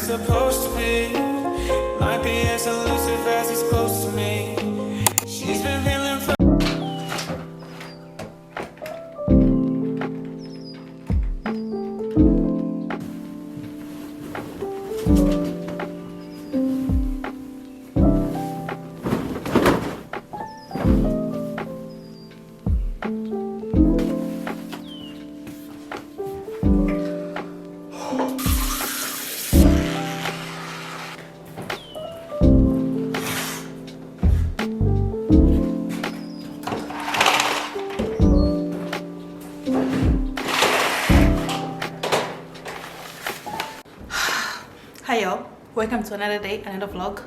it's supposed to be. Might be as elusive as he's close to me. She's been feeling for Hi y'all, welcome to another day, another vlog.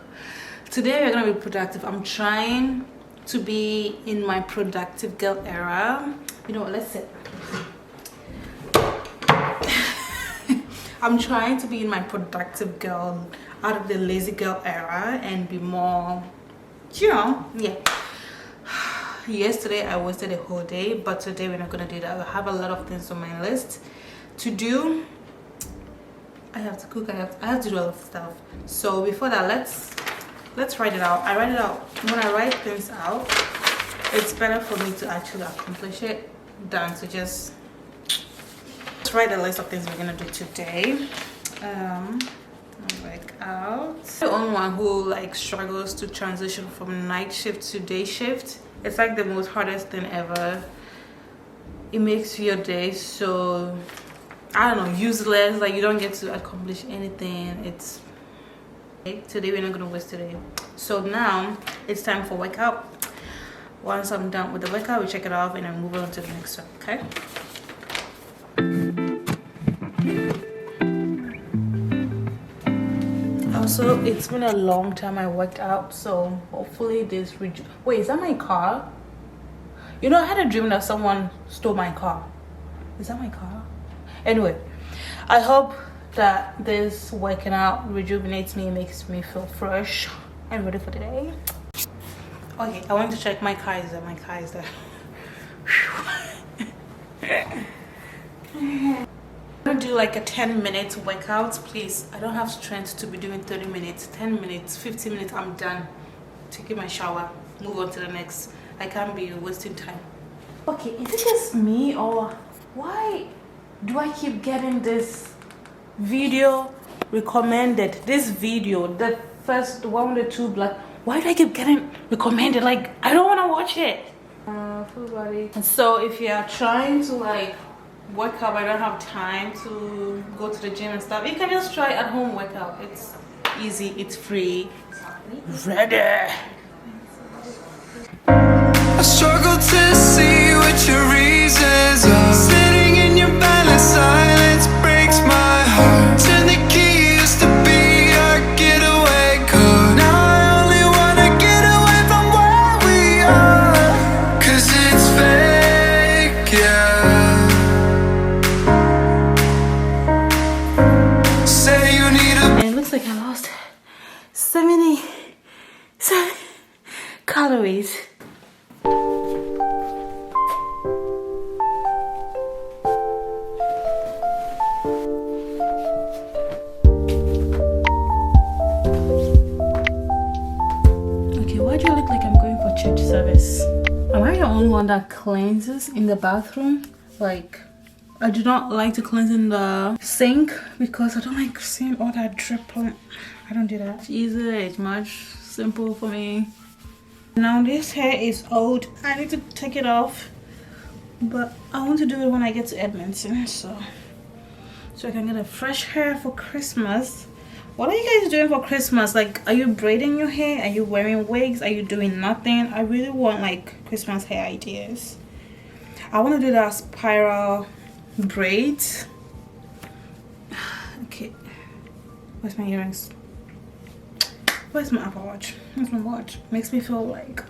Today we're gonna be productive. I'm trying to be in my productive girl era. You know what, let's sit. I'm trying to be in my productive girl out of the lazy girl era and be more, you know, yeah. Yesterday I wasted a whole day, but today we're not gonna do that. I have a lot of things on my list to do. I have to cook, I have to do a lot of stuff. So before that, let's write it out. I write it out. When I write things out, it's better for me to actually accomplish it than to just write a list of things we're gonna do today. Work out. I'm the only one who like struggles to transition from night shift to day shift. It's like the most hardest thing ever. It makes your day so, I don't know, useless. Like you don't get to accomplish anything. It's today we're not gonna waste today. So now it's time for workout. Once I'm done with the workout, we check it off and then move on to the next one. Okay. Also, it's been a long time I worked out, so hopefully this wait, is that my car? You know, I had a dream that someone stole my car. Is that my car? Anyway, I hope that this working out rejuvenates me, makes me feel fresh and ready for the day. Okay, I want to check my car is there. My car is there. I'm gonna do like a 10-minute workout, please. I don't have strength to be doing 30 minutes, 10 minutes, 15 minutes. I'm done. Taking my shower, move on to the next. I can't be wasting time. Okay, is it just me or why do I keep getting this video recommended? This video, the first one with the two black, why do I keep getting recommended? Like I don't want to watch it. Full body. So if you are trying to like work out, I don't have time to go to the gym and stuff, you can just try at home workout. It's easy, it's free. Ready. I struggle to see what your reasons are. Sitting in your balance, silence breaks my heart. Turn the key, used to be our getaway car. Now I only wanna get away from where we are. 'Cause it's fake, yeah. Say you need a. And it looks like I lost 77 calories. Church service. Am I the only one that cleanses in the bathroom? Like, I do not like to cleanse in the sink because I don't like seeing all that drip on. I don't do that. It's easy, it's much simple for me. Now this hair is old. I need to take it off, but I want to do it when I get to Edmonton, so I can get a fresh hair for Christmas. What are you guys doing for Christmas? Like, are you braiding your hair? Are you wearing wigs? Are you doing nothing? I really want like Christmas hair ideas. I want to do that spiral braids. Okay, where's my earrings? Where's my Apple Watch? Where's my watch? Makes me feel like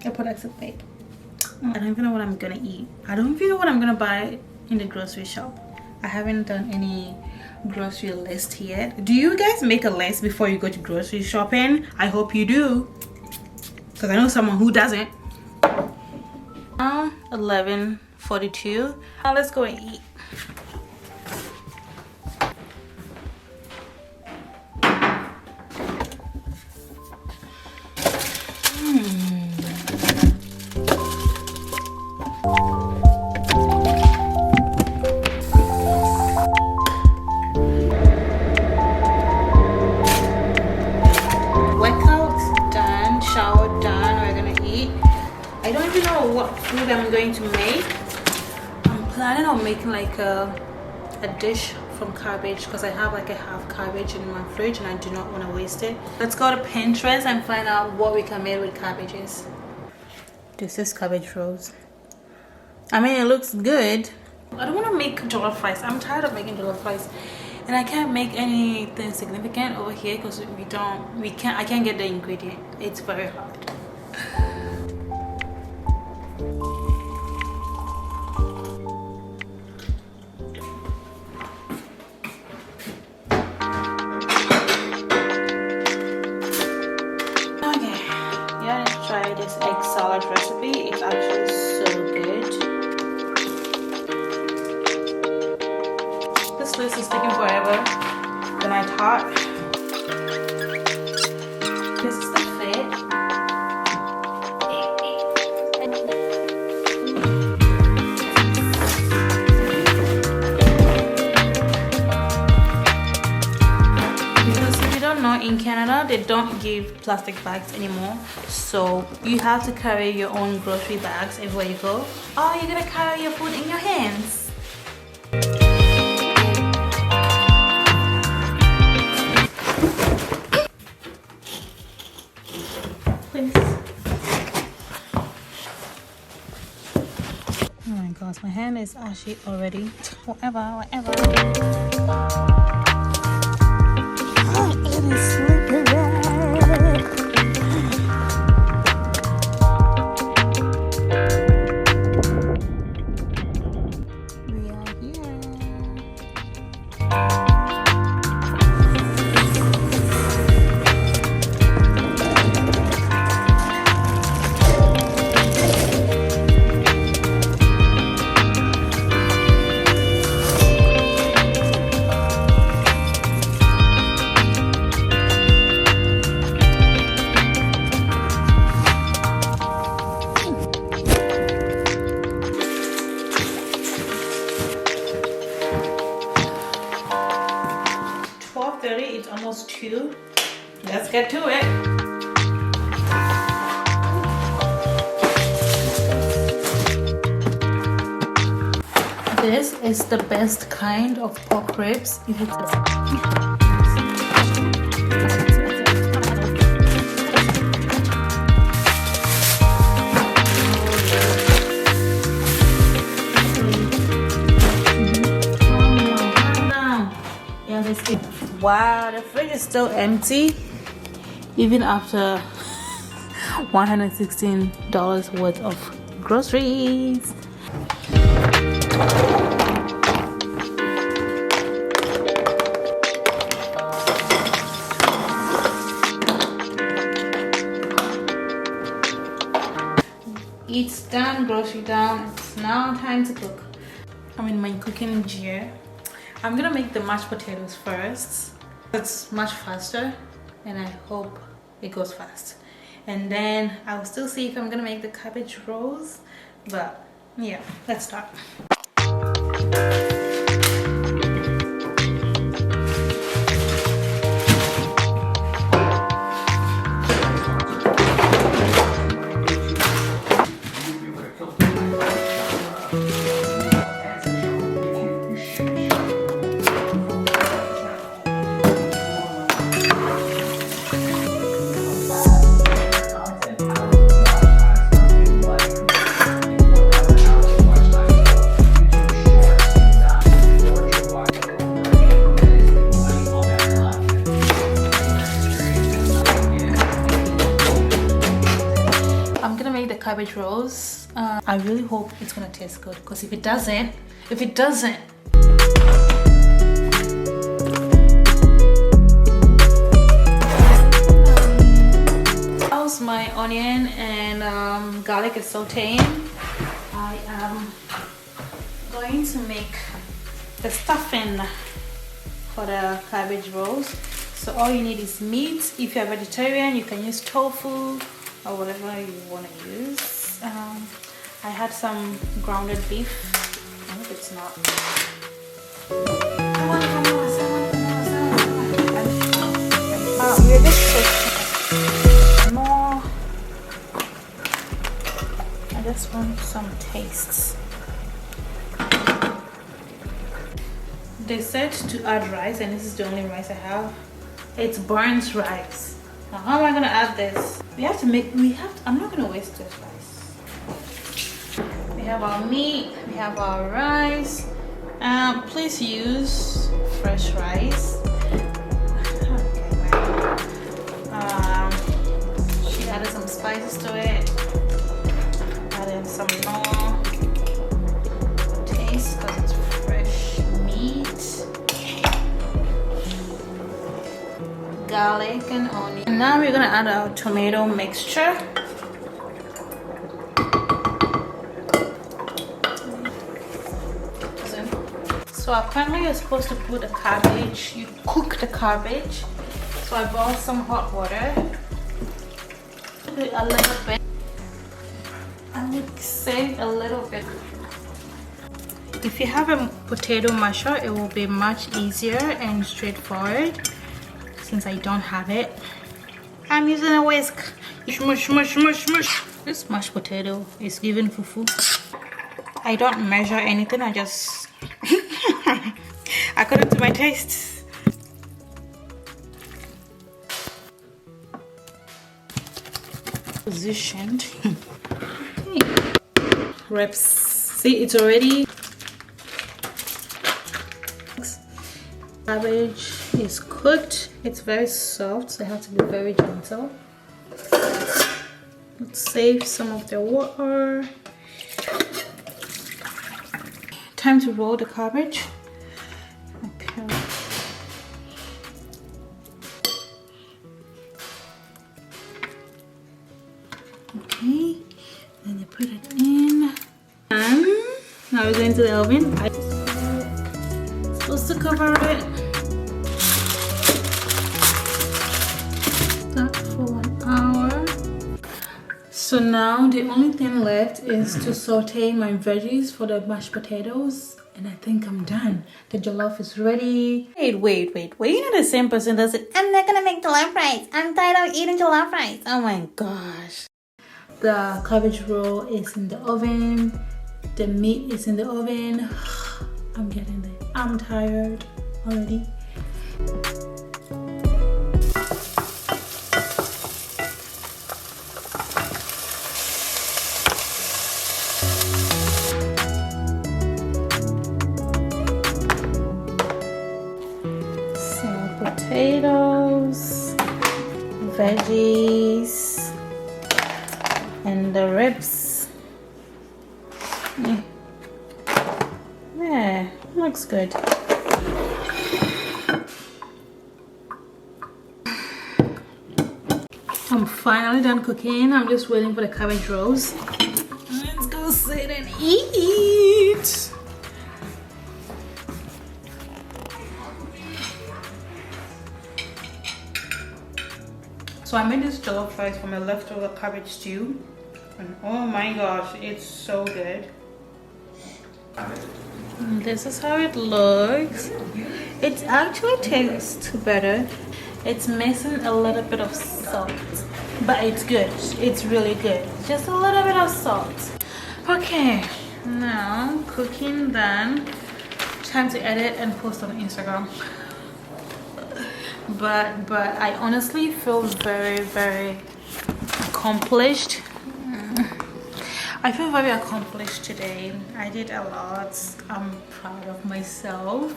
a productive babe. I don't even know what I'm gonna eat. I don't even know what I'm gonna buy in the grocery shop. I haven't done any grocery list yet. Do you guys make a list before you go to grocery shopping? I hope you do, because I know someone who doesn't. 11:42. Now let's go and eat. what food I'm going to make. I'm planning on making like a dish from cabbage because I have like a half cabbage in my fridge and I do not want to waste it. Let's go to Pinterest and find out what we can make with cabbages. This is cabbage rolls. I mean, it looks good. I don't want to make jollof rice. I'm tired of making jollof rice, and I can't make anything significant over here because I can't get the ingredient. It's very hard. Try this egg salad recipe. It's actually so good. This list is taking forever than I thought. This is the fit. Because if you don't know, in Canada they don't give plastic bags anymore, so you have to carry your own grocery bags everywhere you go. Oh, you're gonna carry your food in your hands. Please. Oh my gosh, my hand is ashy already. Whatever. It is slippery. We are here. It's almost 2. Let's get to it. This is the best kind of pork ribs. If it's wow, the fridge is still empty even after $116 worth of groceries. It's done, grocery done. It's now time to cook. I'm in my cooking gear. I'm gonna make the mashed potatoes first. It's much faster and I hope it goes fast. And then I'll still see if I'm gonna make the cabbage rolls. But yeah, let's start. Cabbage rolls. I really hope it's gonna taste good, because if it doesn't, how's my onion and garlic is sauteing. I am going to make the stuffing for the cabbage rolls. So all you need is meat. If you're vegetarian, you can use tofu or whatever you want to use. I had some grounded beef. I hope it's not. We're just more. I just want some tastes. They said to add rice, and this is the only rice I have. It's burnt rice. Now how am I gonna add this? I'm not gonna waste this rice. We have our meat, we have our rice. Please use fresh rice. She added some spices to it. Added some more taste because it's fresh meat. Garlic and onion. And now we're gonna add our tomato mixture. So apparently you're supposed to put the cabbage, you cook the cabbage. So I boiled some hot water. A little bit. I would say a little bit. If you have a potato masher, it will be much easier and straightforward. Since I don't have it, I'm using a whisk. Smush, smush, smush, smush. This mashed potato is giving fufu. I don't measure anything, I just according to my tastes. Positioned. Okay. Reps. See, it's already. Cabbage is cooked. It's very soft, so I have to be very gentle. Let's save some of the water. Time to roll the cabbage. Okay. Okay, then you put it in. And now we're going to the oven. I'm supposed to cover it. That for 1 hour. So now the only thing left is to saute my veggies for the mashed potatoes, and I think I'm done. The jollof is ready. Wait. You're not the same person that said, I'm not gonna make jollof rice. I'm tired of eating jollof rice. Oh my gosh. The cabbage roll is in the oven. The meat is in the oven. I'm getting there. I'm tired already. Some potatoes, veggies, and the ribs. Yeah, looks good. I'm finally done cooking. I'm just waiting for the cabbage rolls. Let's go sit and eat. So I made this jollof rice from a leftover cabbage stew, and oh my gosh, it's so good. And this is how it looks. It actually tastes better. It's missing a little bit of salt, but it's good. It's really good. Just a little bit of salt. Okay, now cooking done. Time to edit and post on Instagram. But I honestly feel very accomplished. I feel very accomplished today. I did a lot. I'm proud of myself.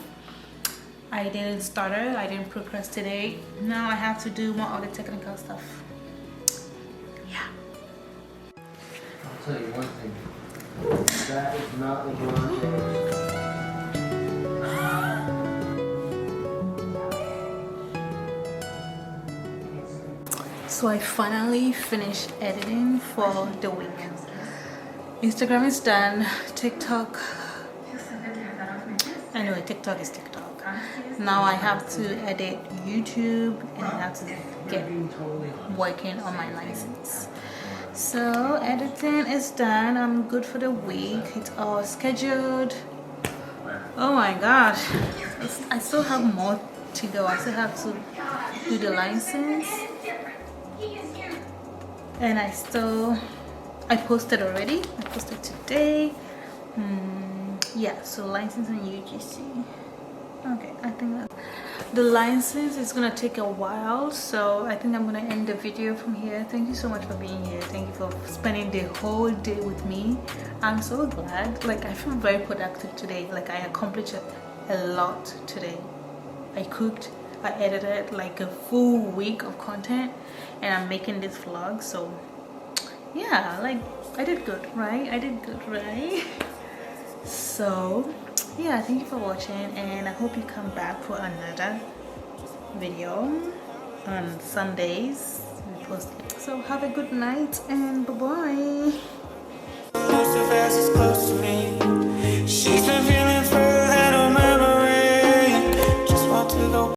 I didn't stutter. I didn't procrastinate. Now I have to do more of the technical stuff. Yeah. I'll tell you one thing. That is not the girl. So I finally finished editing for the week. Instagram is done. TikTok. Anyway, TikTok is TikTok. Now I have to edit YouTube and I have to get working on my license. So editing is done. I'm good for the week. It's all scheduled. Oh my gosh. I still have more to go. I still have to do the license. And I still I posted already. I posted today. Yeah, so license and UGC. Okay, I think that the license is gonna take a while, so I think I'm gonna end the video from here. Thank you so much for being here. Thank you for spending the whole day with me. I'm so glad. Like, I feel very productive today. Like, I accomplished a lot today. I cooked, I edited like a full week of content, and I'm making this vlog. So yeah, like, I did good, right? I did good, right? So yeah, thank you for watching, and I hope you come back for another video on Sundays. We post. So have a good night, and bye bye. Close to fast, it's close to me.